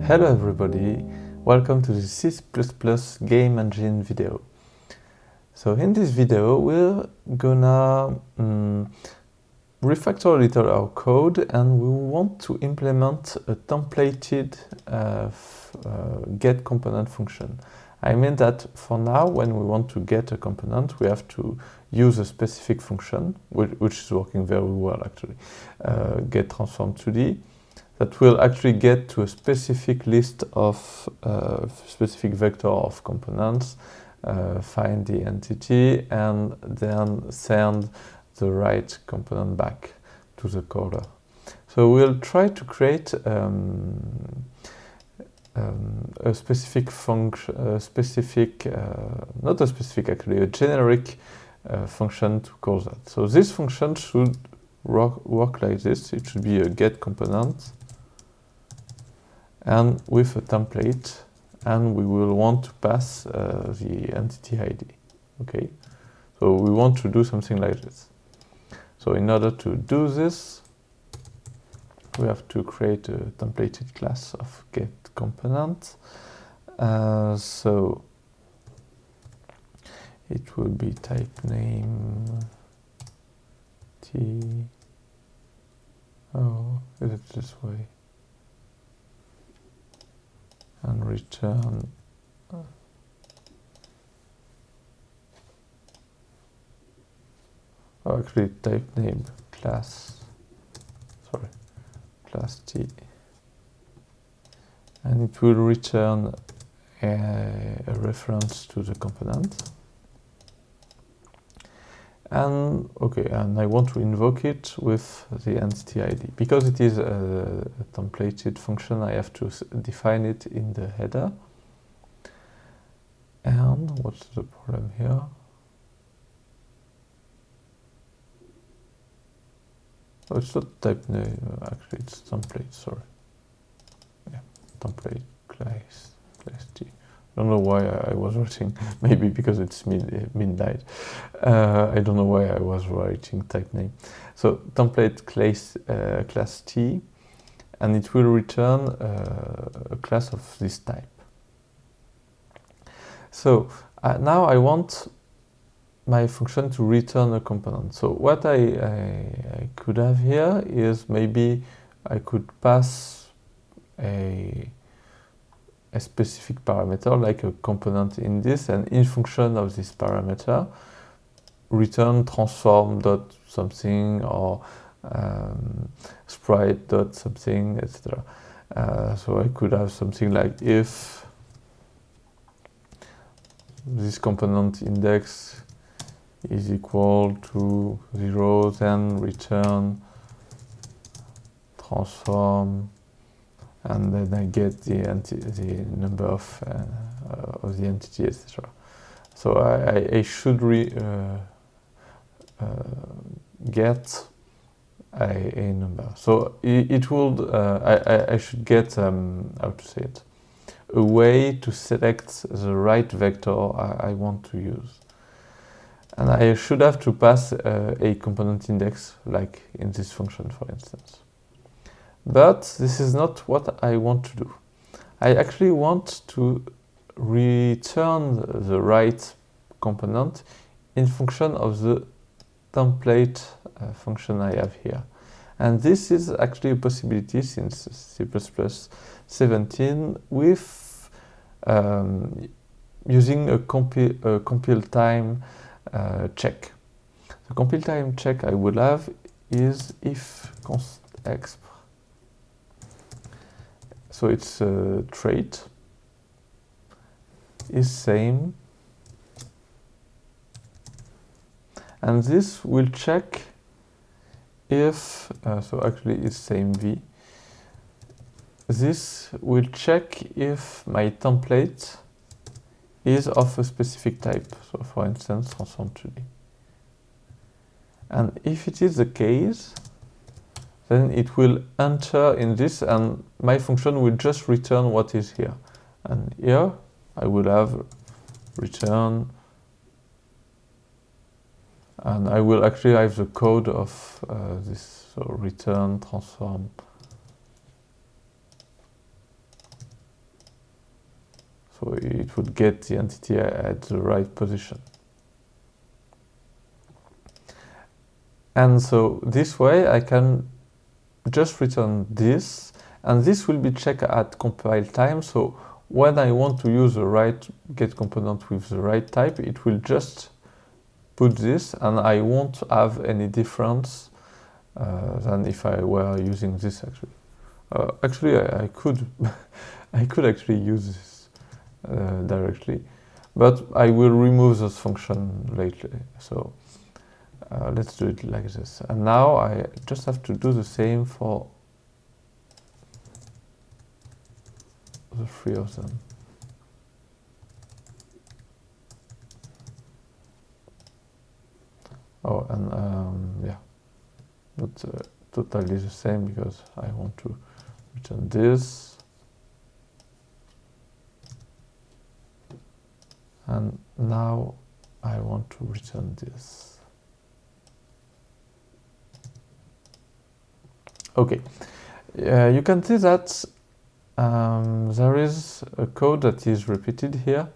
Hello everybody, welcome to the C++ game engine video. So in this video we're gonna refactor a little our code, and we want to implement a templated GetComponent function. I mean that for now, when we want to get a component, we have to use a specific function, which is working very well actually, getTransform2D, that will actually get to a specific list of specific vector of components, find the entity, and then send the right component back to the caller. So we'll try to create a specific function, not a specific actually, a generic function to call that. So this function should work like this. It should be a get component and with a template, and we will want to pass the entity ID. Okay, so we want to do something like this. So in order to do this, we have to create a templated class of getComponent. So it will be type name T. Oh, is it this way? And return actually type name class T, and it will return a reference to the component. And okay, and I want to invoke it with the entity ID. Because it is a templated function, I have to define it in the header. And what's the problem here? Oh, it's not type name, actually it's template, sorry. Yeah, template class T. I don't know why I was writing, maybe because it's midnight. I don't know why I was writing type name. So template class T, and it will return a class of this type. So now I want my function to return a component. So what I could have here is maybe I could pass a specific parameter like a component in this, and in function of this parameter return transform dot something or sprite dot something, etc. So I could have something like if this component index is equal to 0, then return transform, and then I get the number of the entity, etc. So I should get a number. So it would I should get how to say it, a way to select the right vector I want to use, and I should have to pass a component index, like in this function, for instance. But this is not what I want to do. I actually want to return the right component in function of the template function I have here. And this is actually a possibility since C++ 17 with using a compile time check. The compile time check I would have is if const exp. So it's a trait is same, and this will check if so actually it's same v. This will check if my template is of a specific type, so for instance Transform2D. And if it is the case, then it will enter in this, and my function will just return what is here. And here I will have return, and I will actually have the code of this, so return transform So it would get the entity at the right position. And so this way I can just return this, and this will be checked at compile time. So when I want to use the right get component with the right type, it will just put this, and I won't have any difference than if I were using this actually. Actually, I could I could actually use this directly, but I will remove this function later. So let's do it like this. And now I just have to do the same for the three of them. Oh, and yeah, not totally the same, because I want to return this. And now I want to return this. Okay, you can see that there is a code that is repeated here.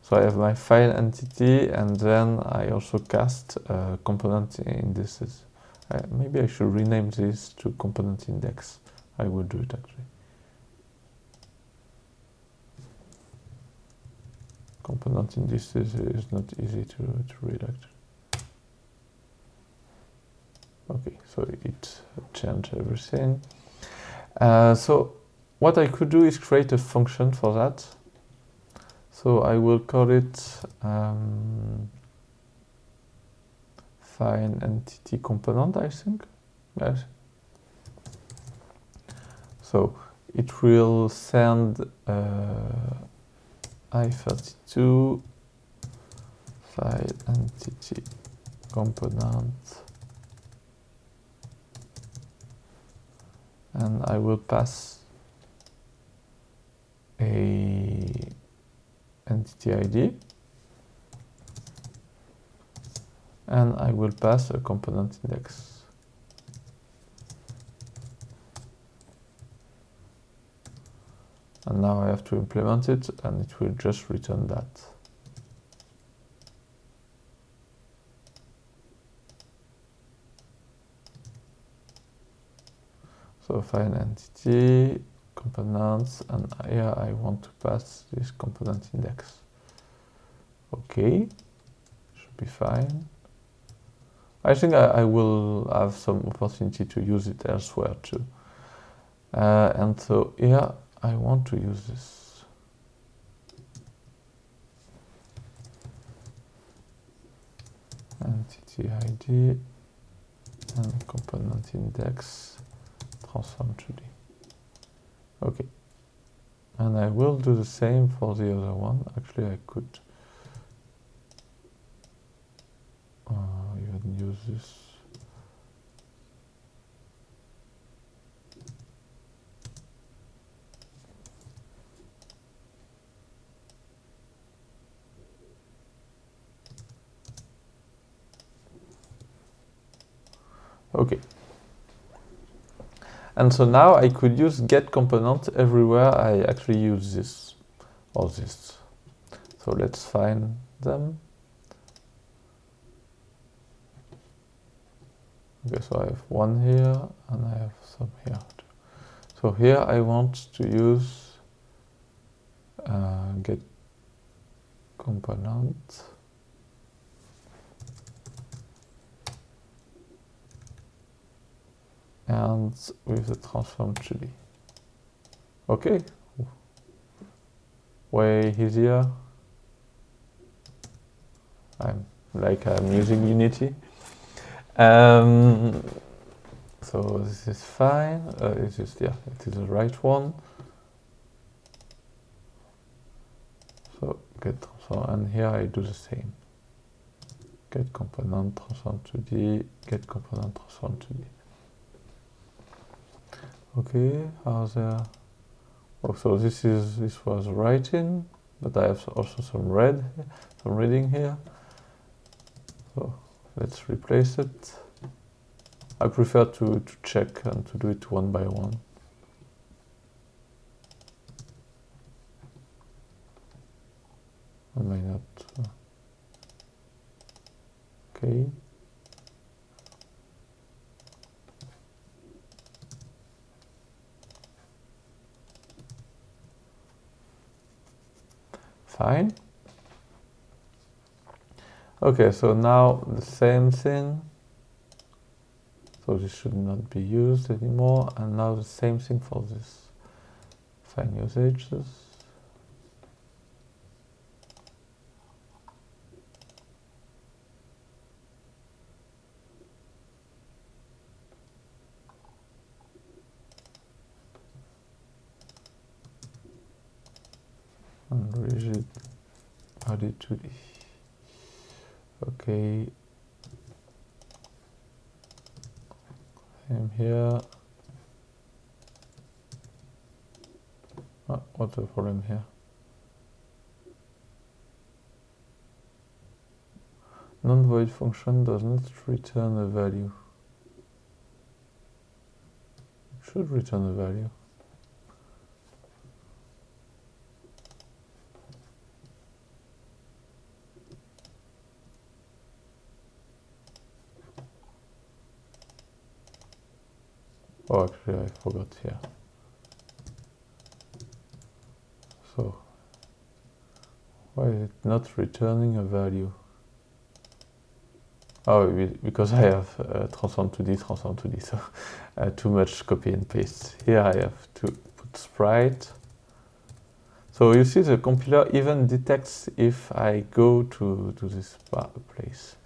So I have my file entity, and then I also cast a component indices. Maybe I should rename this to component index. I will do it actually. Component indices is not easy to read actually. Okay, so it changed everything. So what I could do is create a function for that. So I will call it file entity component, I think. Yes. So it will send I32 file entity component, and I will pass a entity ID, and I will pass a component index. And now I have to implement it, and it will just return that. So file entity, components, and here I want to pass this component index. Okay, should be fine. I think I will have some opportunity to use it elsewhere too. And so here I want to use this. Entity ID and component index transform 2D. Okay. And I will do the same for the other one. Actually, I could even use this. Okay. And so now I could use GetComponent everywhere I actually use this or this. So let's find them. Okay, so I have one here and I have some here too. So here I want to use GetComponent. And with the transform 2D. Okay, way easier. I'm using Unity. So this is fine. It is the right one. So get transform, and here I do the same. Get component transform 2D. Get component transform 2D. Okay, how's there? Oh, so this was writing, but I have also some reading here. So let's replace it. I prefer to check and to do it one by one. might not. Okay. Fine. Okay, so now the same thing. So this should not be used anymore. And now the same thing for this. Fine usages. And rigid body 2D. Okay. Same here. Oh, what's the problem here? Non-void function does not return a value. It should return a value. Oh, actually, I forgot here. So, why is it not returning a value? Oh, because I have transform 2D, transform 2D, so too much copy and paste. Here I have to put sprite. So you see the compiler even detects if I go to this place.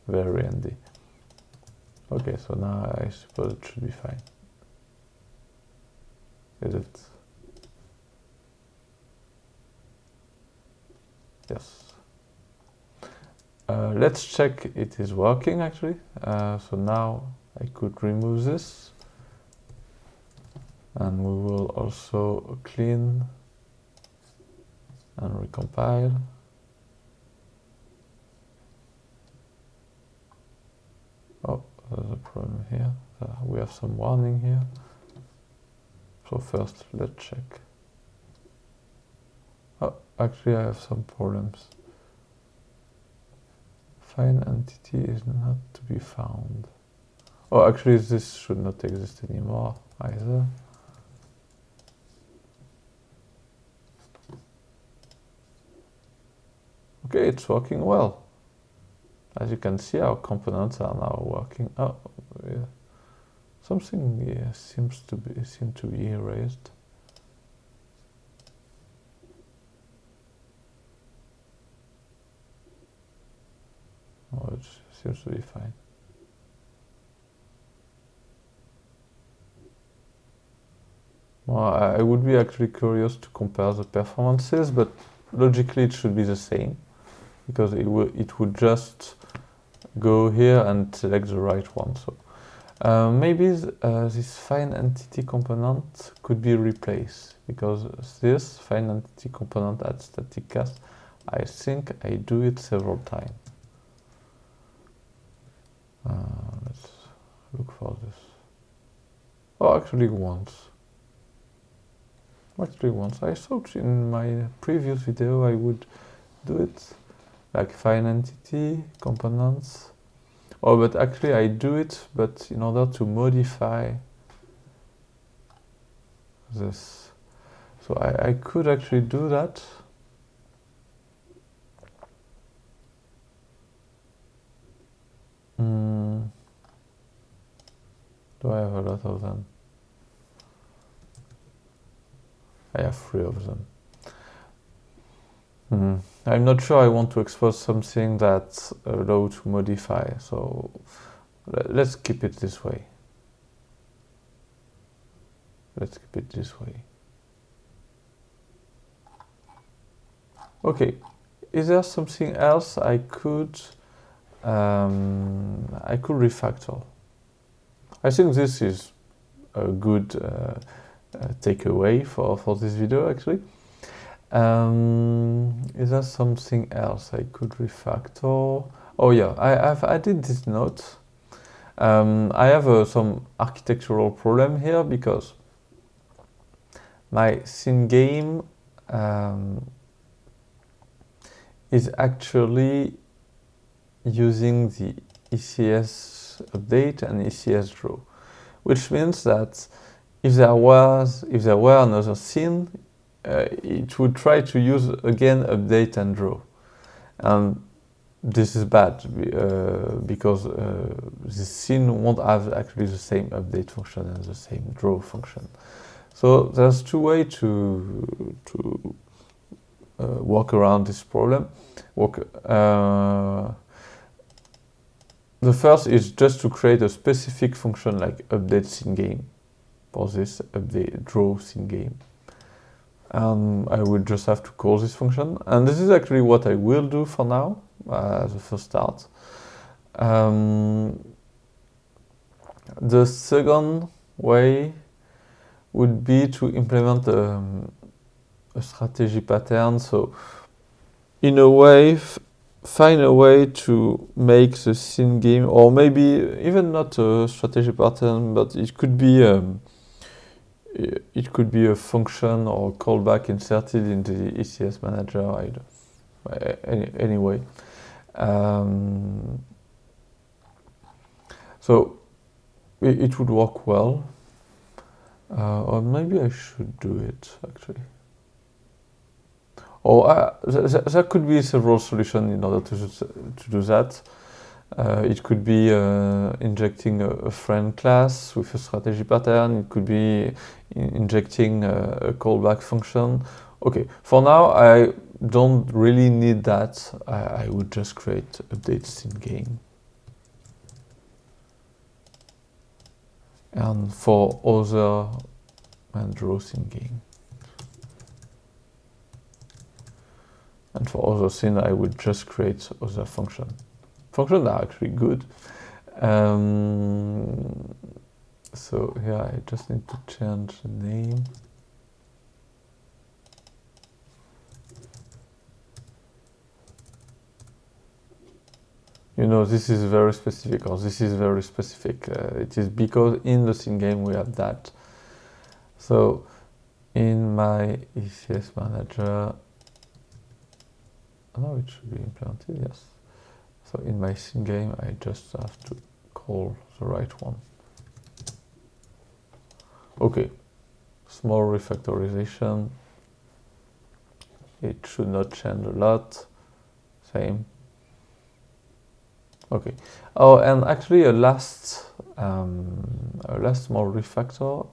Very handy. Okay, so now I suppose it should be fine. Is it? Yes. Let's check it is working actually. So now I could remove this. And we will also clean and recompile. Oh, there's a problem here. We have some warning here. So first, let's check. Oh, actually I have some problems. Fine entity is not to be found. Oh, actually this should not exist anymore either. Okay, it's working well. As you can see, our components are now working. Oh, yeah. Something seems to be erased. Oh, it seems to be fine. Well, I would be actually curious to compare the performances, but logically it should be the same, because it would just go here and select the right one. So maybe this fine entity component could be replaced, because this fine entity component at static cast, I think I do it several times. Let's look for this. Oh, actually once. Actually once. I thought in my previous video I would do it. Like fine entity, components. Oh, but actually I do it, but in order to modify this. So I could actually do that. Do I have a lot of them? I have 3 of them. I'm not sure I want to expose something that's allowed to modify, so let's keep it this way. Let's keep it this way. Okay, is there something else I could refactor? I think this is a good takeaway for this video actually. Is there something else I could refactor? Oh yeah, I've added this note. I have some architectural problem here because my scene game is actually using the ECS update and ECS draw, which means that if there were another scene, it would try to use again update and draw, and this is bad because this scene won't have actually the same update function and the same draw function. So there's two ways to work around this problem. The first is just to create a specific function like update scene game for this update draw scene game. I would just have to call this function, and this is actually what I will do for now as a first start. The second way would be to implement a strategy pattern. So in a way, find a way to make the scene game, or maybe even not a strategy pattern, but it could be a function or callback inserted into the ECS manager. Anyway, so it would work well, or maybe I should do it actually. Or there could be several solutions in order to do that. It could be injecting a friend class with a strategy pattern. It could be injecting a callback function. Okay, for now I don't really need that. I would just create updates in game. And for other and draws in game. And for other scene, I would just create other function. Functions are actually good. So here I just need to change the name. You know, this is very specific, or this is very specific. It is because in the scene game we have that. So in my ECS manager, no, it should be implemented, yes. So in my scene game, I just have to call the right one. Okay, small refactorization. It should not change a lot. Same. Okay. Oh, and actually a last small refactor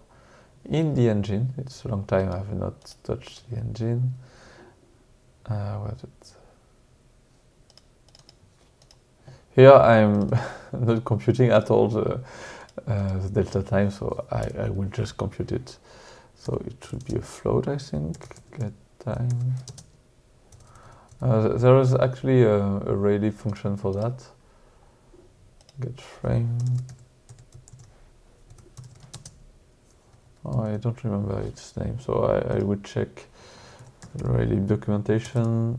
in the engine. It's a long time I have not touched the engine. Where is it? Here I'm not computing at all the delta time, so I will just compute it. So it should be a float, I think. Get time. There is actually a ready function for that. Get frame. Oh, I don't remember its name, so I would check the ready documentation.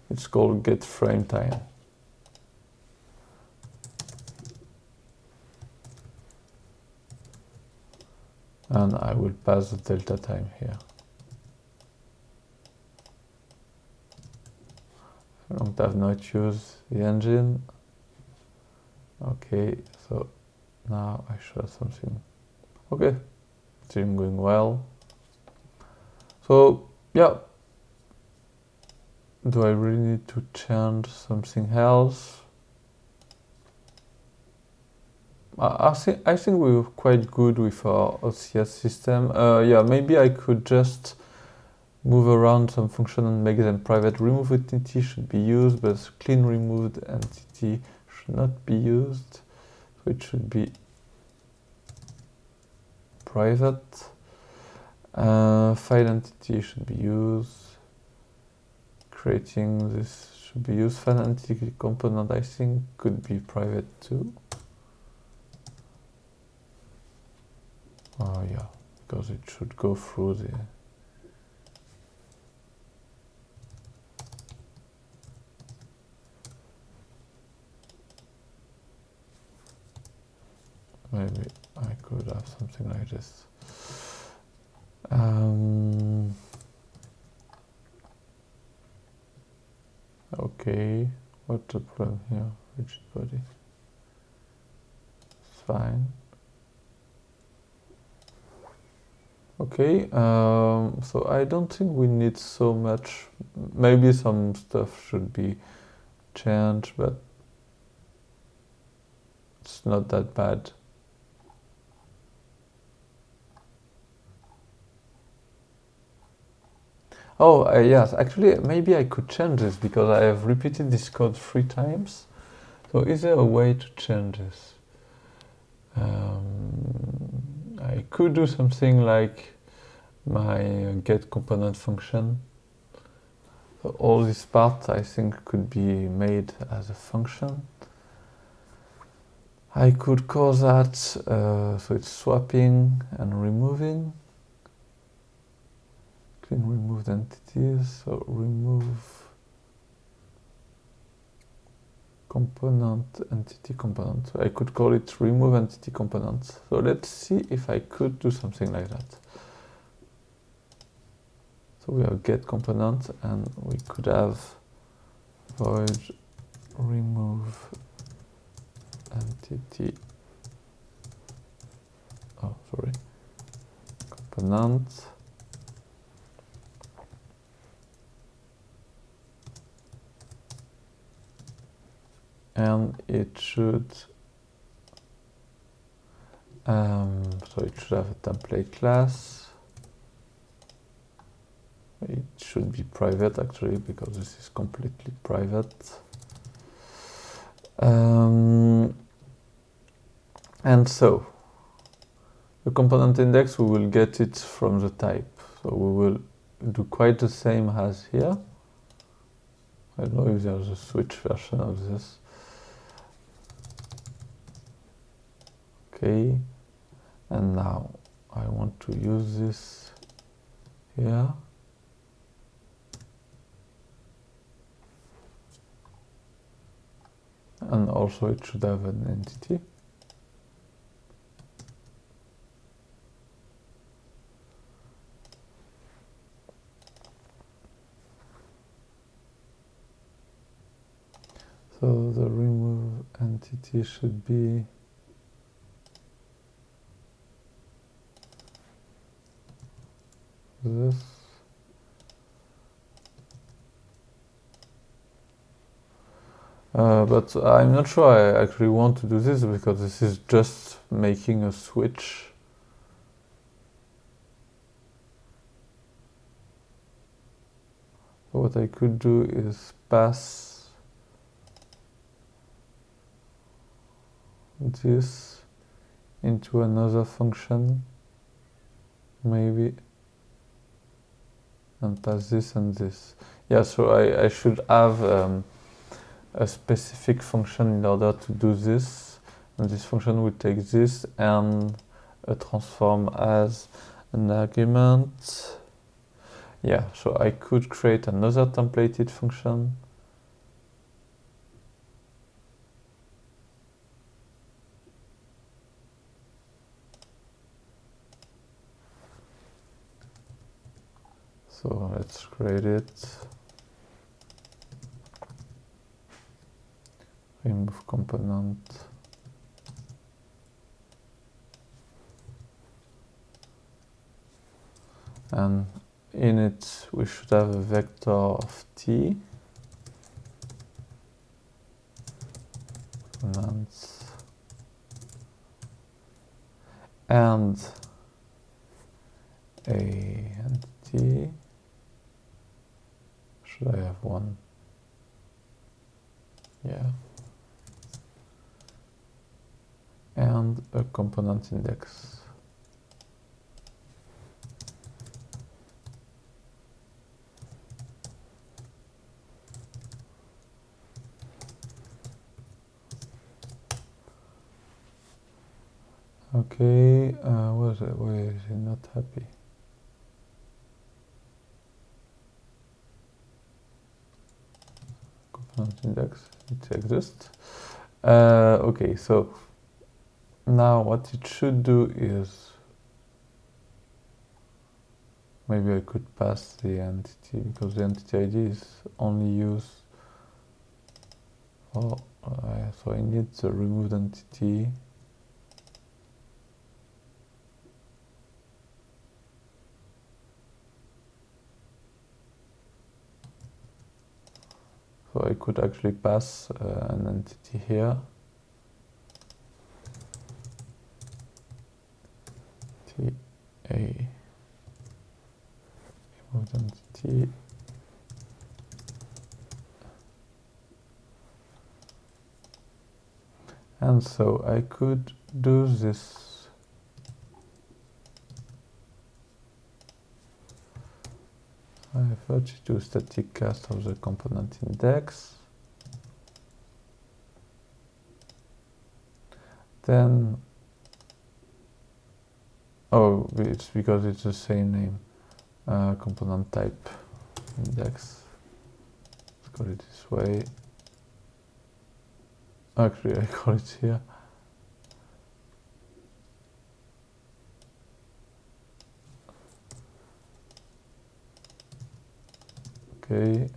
It's called get frame time. And I will pass the delta time here. I don't have not used the engine. Okay, so now I should have something. Okay, stream going well. So yeah, do I really need to change something else? I think we were quite good with our OCS system. Yeah, maybe I could just move around some function and make them private. Remove entity should be used, but clean removed entity should not be used. So it should be private. File entity should be used. Creating this should be used. File entity component, I think, could be private too. Oh yeah, because it should go through the... maybe I could have something like this. Okay, what's the problem here? Rigid body. It's fine. Okay, so I don't think we need so much. Maybe some stuff should be changed, but it's not that bad. Oh, yes, actually, maybe I could change this because I have repeated this code 3 times. So is there a way to change this? I could do something like my GetComponent function. So all this part, I think, could be made as a function. I could call that, so it's swapping and removing. Clean removed entities, so remove component, entity component. So I could call it remove entity component. So let's see if I could do something like that. So we have get component and we could have void remove entity, oh sorry, component. And it should, so it should have a template class. It should be private actually, because this is completely private. And so, the component index, we will get it from the type. So we will do quite the same as here. I don't know if there's a switch version of this. Okay, and now I want to use this here. And also it should have an entity. So the remove entity should be this. But I'm not sure I actually want to do this because this is just making a switch. So what I could do is pass this into another function, maybe, and pass this and this. Yeah, so I should have a specific function in order to do this, and this function will take this and transform as an argument. Yeah, so I could create another templated function. So let's create it. Remove component. And in it, we should have a vector of t. Components. And a entity. Should I have one? Yeah. And a component index. Okay, why is it not happy? Component index, it exists. Okay, so Now what it should do is, maybe I could pass the entity, because the entity ID is only used for, so I need the removed entity. So I could actually pass an entity here. A removed entity. And so I could do this. I first do static cast of the component index. Then, oh, it's because it's the same name. Component type index. Let's call it this way. Actually, I call it here. Okay.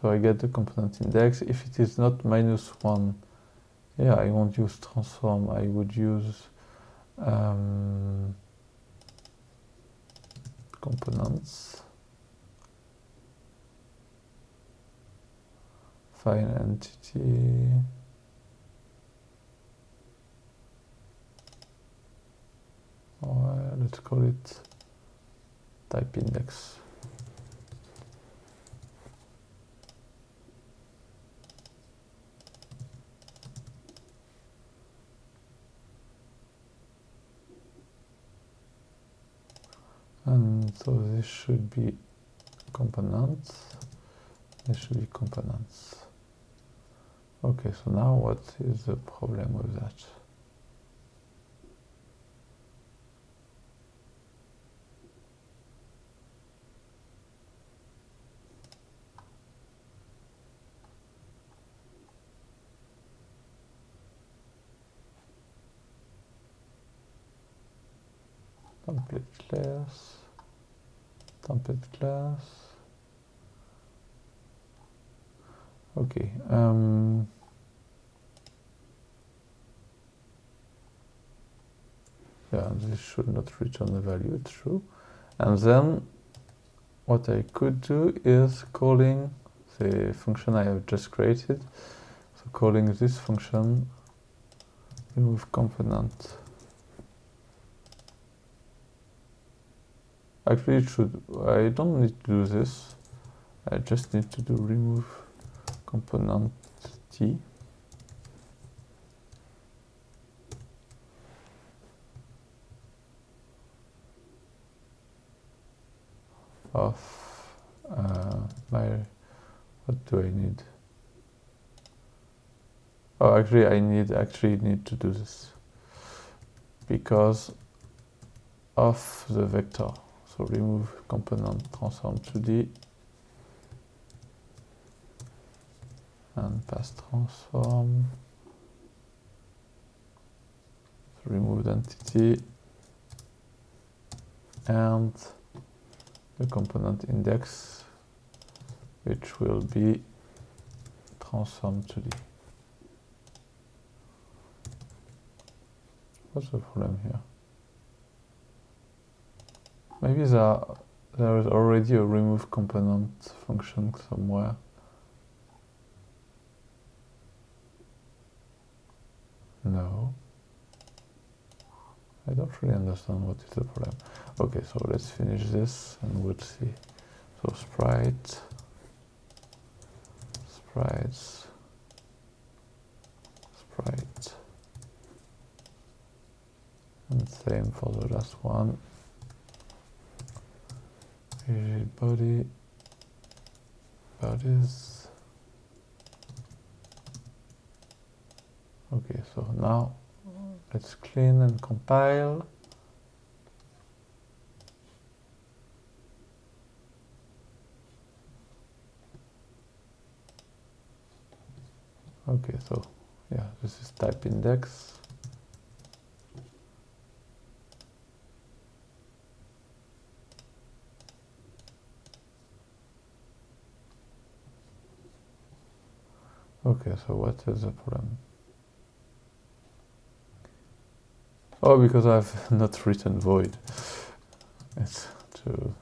So I get the component index. If it is not -1, yeah, I won't use transform. I would use components. Find entity. Or let's call it type index. And so this should be components. This should be components. Okay, so now what is the problem with that? Template class. Okay. Yeah, this should not return the value, it's true. And then what I could do is calling the function I have just created. So calling this function, remove component. Actually, it should, I don't need to do this. I just need to do remove component t. Of what do I need? Oh, actually, I need to do this because of the vector. So remove component transform 2D and pass transform. So remove entity and the component index, which will be transform 2D. What's the problem here? Maybe there is already a remove component function somewhere. No. I don't really understand what is the problem. Okay, so let's finish this and we'll see. So sprites, and same for the last one. Bodies. Okay, so now let's clean and compile. Okay, so yeah, this is type index. Okay, so what is the problem? Oh, because I've not written void. It's to...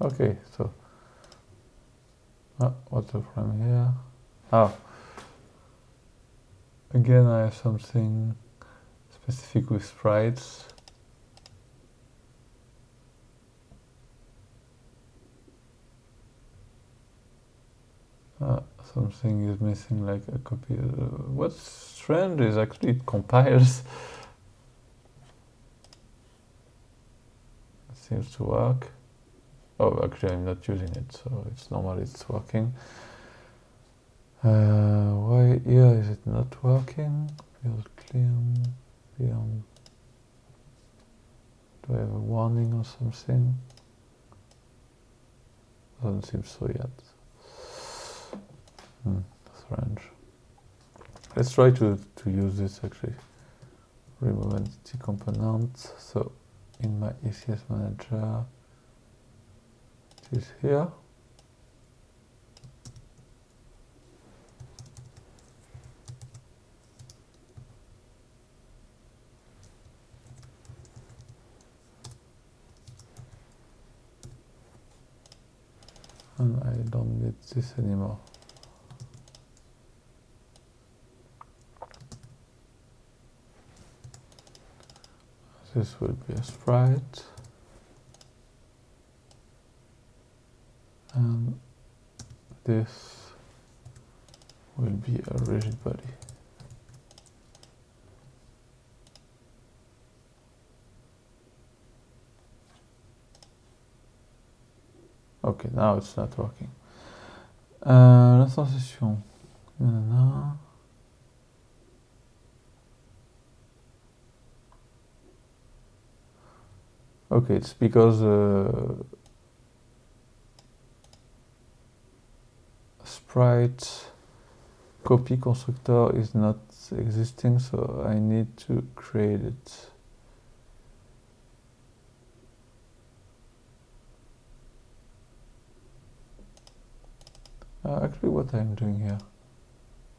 Okay, so... what's the problem here? Oh. Again, I have something specific with sprites. Something is missing, like a copy. What's strange is actually it compiles. It seems to work. Oh, actually I'm not using it, so it's normal, it's working. Why here is it not working? Build clear. Do I have a warning or something? Doesn't seem so yet. Strange. Let's try to use this actually. Remove entity component. So in my ECS manager, it is here. And I don't need this anymore. This will be a sprite. And this will be a rigid body. Okay, now it's not working. La transition. Okay, it's because sprite copy constructor is not existing, so I need to create it. Actually, what I'm doing here?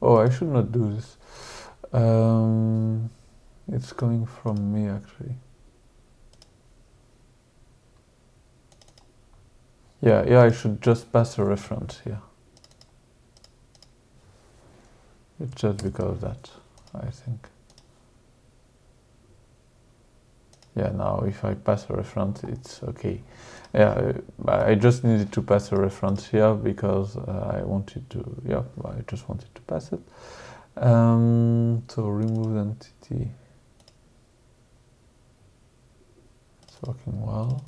Oh, I should not do this. It's coming from me, actually. Yeah, I should just pass a reference here. It's just because of that, I think. Yeah, now if I pass a reference, it's okay. Yeah, I just needed to pass a reference here because I wanted to, yeah, I just wanted to pass it. So remove entity. It's working well.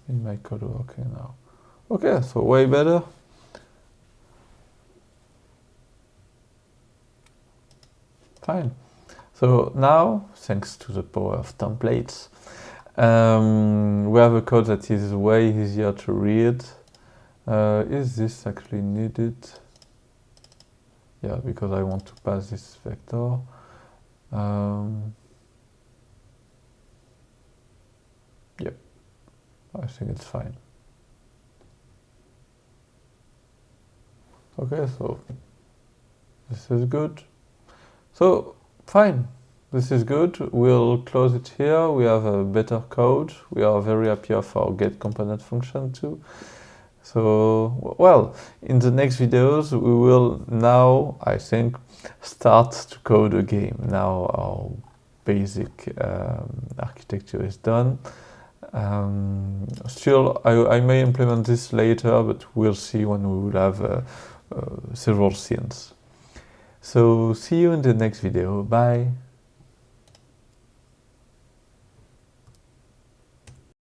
In my code working now. Okay, so way better. Fine. So now, thanks to the power of templates, we have a code that is way easier to read. Is this actually needed? Yeah, because I want to pass this vector. Yep, I think it's fine. Okay, so this is good. So fine, this is good. We'll close it here. We have a better code. We are very happy of our GetComponent function too. So, well, in the next videos, we will now, I think, start to code a game. Now our basic architecture is done. Still, I may implement this later, but we'll see when we will have several scenes. So see you in the next video. Bye.